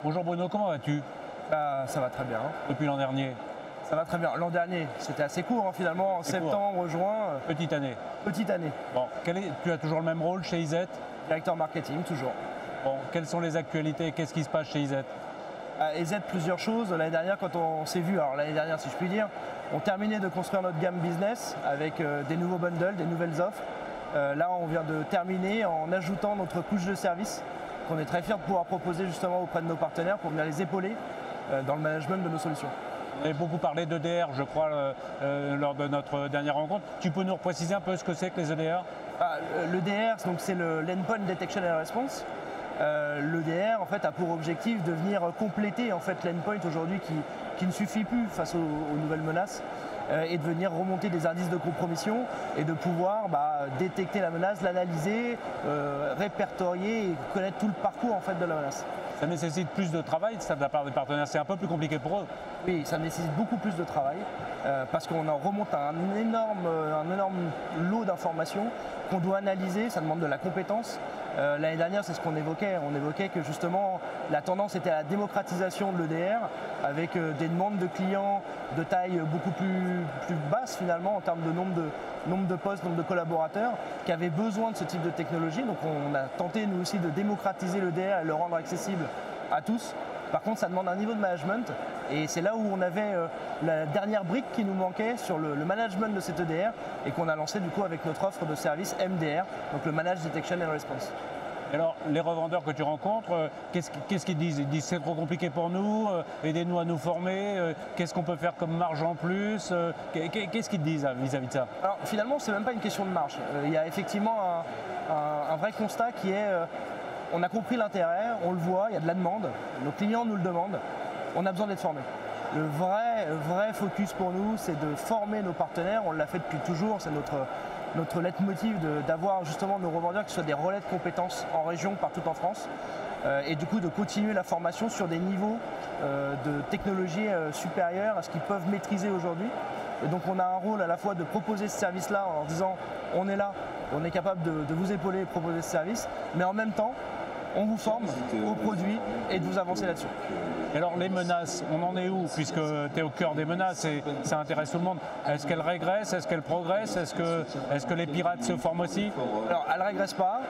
Bonjour Bruno, comment vas-tu Ça va très bien. depuis l'an dernier? Ça va très bien. L'an dernier, c'était assez court finalement, en C'est court. septembre, juin, Petite année. petite année. Bon, tu as toujours le même rôle chez IZ? Directeur marketing, toujours. Bon, quelles sont les actualités? Qu'est-ce qui se passe chez IZ? À EZ, plusieurs choses. L'année dernière, quand on s'est vu, alors l'année dernière si je puis dire, on terminait de construire notre gamme business avec des nouveaux bundles, des nouvelles offres. Là, on vient de terminer en ajoutant notre couche de service qu'on est très fiers de pouvoir proposer justement auprès de nos partenaires pour venir les épauler dans le management de nos solutions. On avait beaucoup parlé d'EDR, je crois, lors de notre dernière rencontre. Tu peux nous préciser un peu ce que c'est que les EDR? L'EDR, c'est l'Endpoint Detection and Response. L'EDR en fait a pour objectif de venir compléter en fait l'endpoint aujourd'hui qui ne suffit plus face aux nouvelles menaces et de venir remonter des indices de compromission et de pouvoir détecter la menace, l'analyser, répertorier et connaître tout le parcours en fait de la menace. Ça nécessite plus de travail de la part des partenaires, c'est un peu plus compliqué pour eux. Oui, ça nécessite beaucoup plus de travail parce qu'on en remonte à un énorme lot d'informations qu'on doit analyser, ça demande de la compétence. L'année dernière, c'est ce qu'on évoquait. On évoquait que justement la tendance était à la démocratisation de l'EDR avec des demandes de clients de taille beaucoup plus basse finalement en termes de nombre de postes, nombre de collaborateurs qui avaient besoin de ce type de technologie. Donc on a tenté nous aussi de démocratiser l'EDR et le rendre accessible à tous. Par contre, ça demande un niveau de management et c'est là où on avait la dernière brique qui nous manquait sur le management de cet EDR et qu'on a lancé du coup avec notre offre de service MDR, donc le Managed Detection and Response. Alors, les revendeurs que tu rencontres, qu'est-ce qu'ils disent? Ils disent c'est trop compliqué pour nous, aidez-nous à nous former, qu'est-ce qu'on peut faire comme marge en plus? Qu'est-ce qu'ils te disent vis-à-vis de ça? Alors finalement, c'est même pas une question de marge. Il y a effectivement un vrai constat qui est on a compris l'intérêt, on le voit, il y a de la demande, nos clients nous le demandent, on a besoin d'être formés. Le vrai focus pour nous, c'est de former nos partenaires, on l'a fait depuis toujours, c'est notre leitmotiv d'avoir justement nos revendeurs qui soient des relais de compétences en région, partout en France, et du coup de continuer la formation sur des niveaux de technologie supérieurs à ce qu'ils peuvent maîtriser aujourd'hui. Et donc on a un rôle à la fois de proposer ce service-là en disant on est là, on est capable de vous épauler et proposer ce service, mais en même temps, on vous forme aux produits et de vous avancer là-dessus. Et alors les menaces, on en est où? Puisque tu es au cœur des menaces et ça intéresse tout le monde. Est-ce qu'elles régressent? Est-ce qu'elles progressent? Est-ce que les pirates se forment aussi? Alors elles ne régressent pas,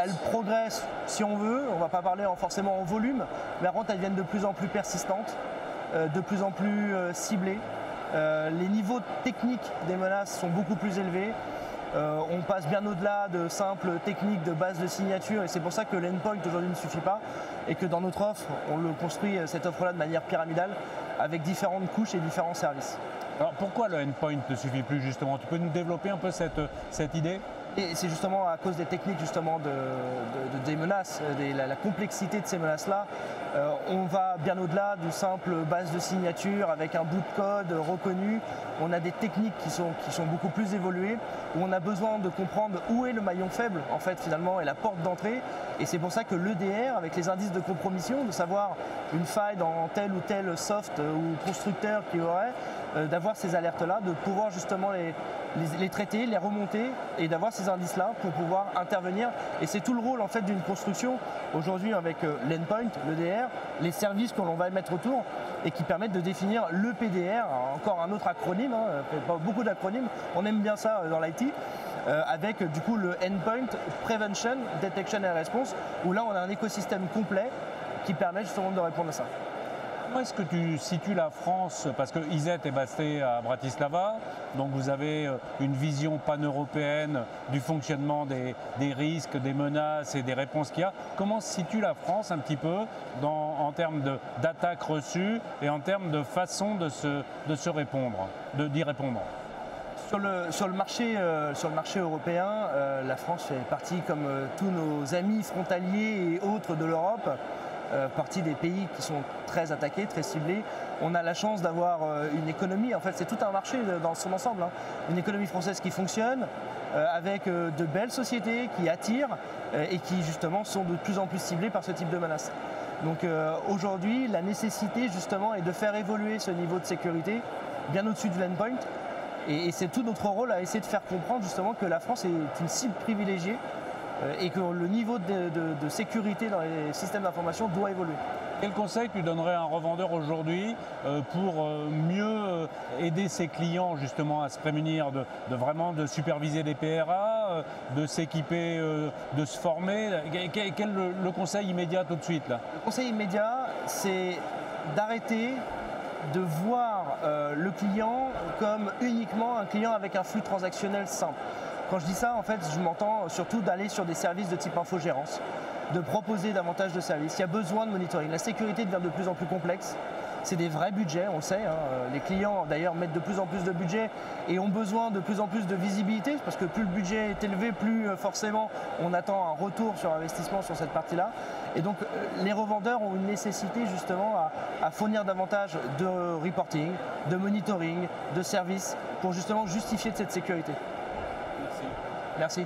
elles progressent si on veut, on ne va pas parler forcément en volume, mais par contre elles deviennent de plus en plus persistantes, de plus en plus ciblées. Les niveaux techniques des menaces sont beaucoup plus élevés. On passe bien au-delà de simples techniques de base de signature et c'est pour ça que l'endpoint aujourd'hui ne suffit pas et que dans notre offre, on le construit cette offre-là de manière pyramidale avec différentes couches et différents services. Alors pourquoi le endpoint ne suffit plus justement? Tu peux nous développer un peu cette idée? Et c'est justement à cause des techniques justement des menaces, la complexité de ces menaces-là. On va bien au-delà d'une simple base de signature avec un bout de code reconnu. On a des techniques qui sont beaucoup plus évoluées, où on a besoin de comprendre où est le maillon faible en fait finalement et la porte d'entrée. Et c'est pour ça que l'EDR, avec les indices de compromission, de savoir une faille dans tel ou tel soft ou constructeur qui aurait, d'avoir ces alertes-là, de pouvoir justement les traiter, les remonter et d'avoir ces indices-là pour pouvoir intervenir. Et c'est tout le rôle en fait d'une construction aujourd'hui avec l'endpoint, l'EDR, les services que l'on va mettre autour et qui permettent de définir le PDR, encore un autre acronyme, pas beaucoup d'acronymes, on aime bien ça dans l'IT. Avec du coup le Endpoint Prevention, Detection and Response, où là on a un écosystème complet qui permet justement de répondre à ça. Comment est-ce que tu situes la France? Parce que IZ est basé à Bratislava, donc vous avez une vision pan-européenne du fonctionnement des risques, des menaces et des réponses qu'il y a. Comment se situe la France un petit peu en termes d'attaques reçues et en termes de façon de se répondre, d'y répondre? Sur le marché européen, la France fait partie, comme tous nos amis frontaliers et autres de l'Europe, partie des pays qui sont très attaqués, très ciblés. On a la chance d'avoir une économie, en fait c'est tout un marché dans son ensemble, une économie française qui fonctionne, avec de belles sociétés qui attirent et qui justement sont de plus en plus ciblées par ce type de menaces. Donc aujourd'hui, la nécessité justement est de faire évoluer ce niveau de sécurité bien au-dessus de l'endpoint. Et c'est tout notre rôle à essayer de faire comprendre justement que la France est une cible privilégiée et que le niveau de sécurité dans les systèmes d'information doit évoluer. Quel conseil tu donnerais à un revendeur aujourd'hui pour mieux aider ses clients justement à se prémunir vraiment de superviser des PRA, de s'équiper, de se former? Quel le conseil immédiat tout de suite là? Le conseil immédiat, c'est d'arrêter de voir le client comme uniquement un client avec un flux transactionnel simple. Quand je dis ça, en fait, je m'entends surtout d'aller sur des services de type infogérance, de proposer davantage de services. Il y a besoin de monitoring. La sécurité devient de plus en plus complexe. C'est des vrais budgets, on le sait. Les clients, d'ailleurs, mettent de plus en plus de budget et ont besoin de plus en plus de visibilité, parce que plus le budget est élevé, plus forcément on attend un retour sur investissement sur cette partie-là. Et donc, les revendeurs ont une nécessité justement à fournir davantage de reporting, de monitoring, de services pour justement justifier de cette sécurité. Merci. Merci.